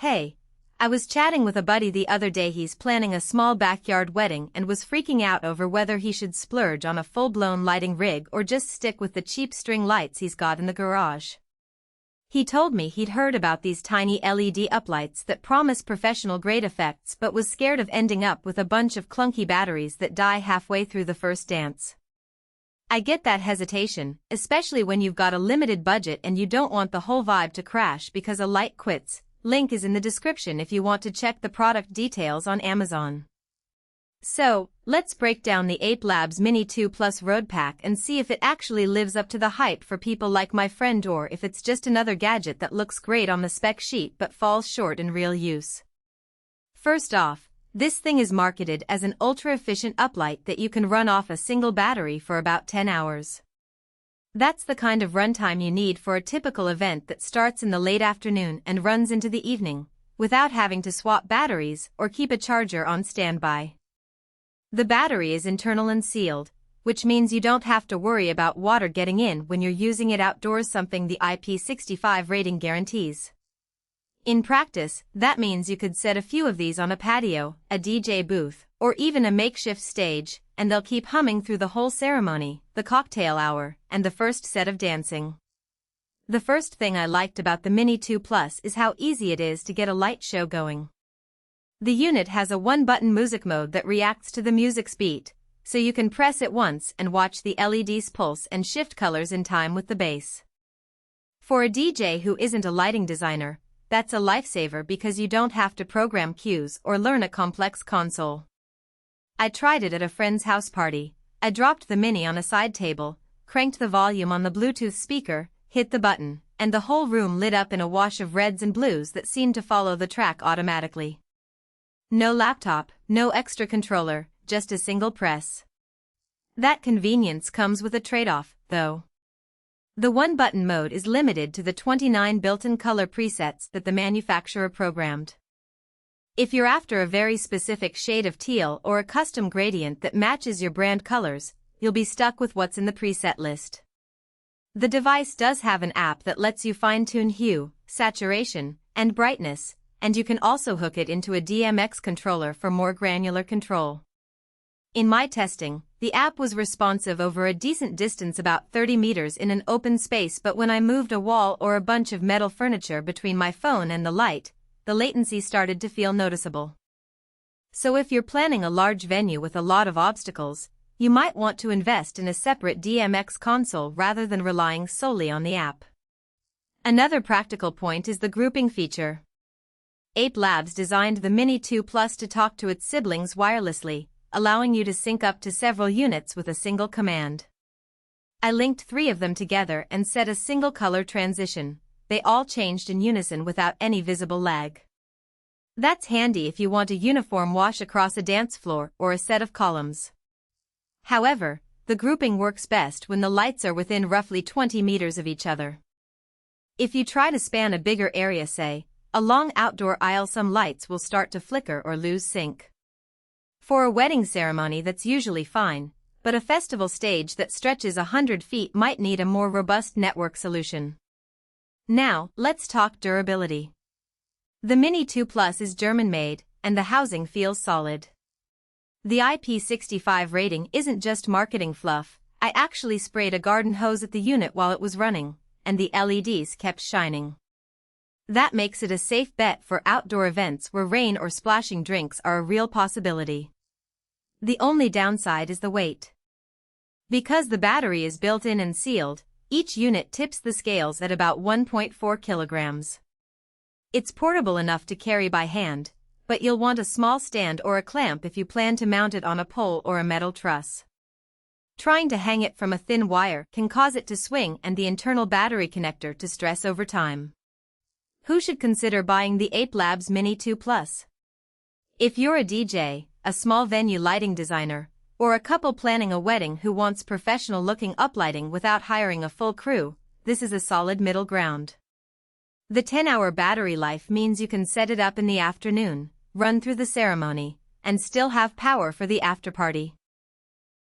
Hey, I was chatting with a buddy the other day. He's planning a small backyard wedding and was freaking out over whether he should splurge on a full-blown lighting rig or just stick with the cheap string lights he's got in the garage. He told me he'd heard about these tiny LED uplights that promise professional-grade effects but was scared of ending up with a bunch of clunky batteries that die halfway through the first dance. I get that hesitation, especially when you've got a limited budget and you don't want the whole vibe to crash because a light quits. Link is in the description if you want to check the product details on Amazon. So, let's break down the Ape Labs Mini 2 Plus RoadPack and see if it actually lives up to the hype for people like my friend or if it's just another gadget that looks great on the spec sheet but falls short in real use. First off, this thing is marketed as an ultra-efficient uplight that you can run off a single battery for about 10 hours. That's the kind of runtime you need for a typical event that starts in the late afternoon and runs into the evening, without having to swap batteries or keep a charger on standby. The battery is internal and sealed, which means you don't have to worry about water getting in when you're using it outdoors, something the IP65 rating guarantees. In practice, that means you could set a few of these on a patio, a DJ booth, or even a makeshift stage, and they'll keep humming through the whole ceremony, the cocktail hour, and the first set of dancing. The first thing I liked about the Mini 2 Plus is how easy it is to get a light show going. The unit has a one-button MusikMode that reacts to the music's beat, so you can press it once and watch the LEDs pulse and shift colors in time with the bass. For a DJ who isn't a lighting designer, that's a lifesaver because you don't have to program cues or learn a complex console. I tried it at a friend's house party. I dropped the Mini on a side table, cranked the volume on the Bluetooth speaker, hit the button, and the whole room lit up in a wash of reds and blues that seemed to follow the track automatically. No laptop, no extra controller, just a single press. That convenience comes with a trade-off, though. The one-button mode is limited to the 29 built-in color presets that the manufacturer programmed. If you're after a very specific shade of teal or a custom gradient that matches your brand colors, you'll be stuck with what's in the preset list. The device does have an app that lets you fine-tune hue, saturation, and brightness, and you can also hook it into a DMX controller for more granular control. In my testing, the app was responsive over a decent distance, about 30 meters in an open space, but when I moved a wall or a bunch of metal furniture between my phone and the light, the latency started to feel noticeable. So if you're planning a large venue with a lot of obstacles, you might want to invest in a separate DMX console rather than relying solely on the app. Another practical point is the grouping feature. Ape Labs designed the Mini 2 Plus to talk to its siblings wirelessly, allowing you to sync up to several units with a single command. I linked 3 of them together and set a single color transition. They all changed in unison without any visible lag. That's handy if you want a uniform wash across a dance floor or a set of columns. However, the grouping works best when the lights are within roughly 20 meters of each other. If you try to span a bigger area, say, a long outdoor aisle, some lights will start to flicker or lose sync. For a wedding ceremony, that's usually fine, but a festival stage that stretches 100 feet might need a more robust network solution. Now, let's talk durability. The Mini 2 Plus is German-made, and the housing feels solid. The IP65 rating isn't just marketing fluff. I actually sprayed a garden hose at the unit while it was running, and the LEDs kept shining. That makes it a safe bet for outdoor events where rain or splashing drinks are a real possibility. The only downside is the weight. Because the battery is built in and sealed, each unit tips the scales at about 1.4 kilograms. It's portable enough to carry by hand, but you'll want a small stand or a clamp if you plan to mount it on a pole or a metal truss. Trying to hang it from a thin wire can cause it to swing and the internal battery connector to stress over time. Who should consider buying the Ape Labs Mini 2 Plus? If you're a DJ, a small venue lighting designer, or a couple planning a wedding who wants professional-looking uplighting without hiring a full crew, this is a solid middle ground. The 10-hour battery life means you can set it up in the afternoon, run through the ceremony, and still have power for the after-party.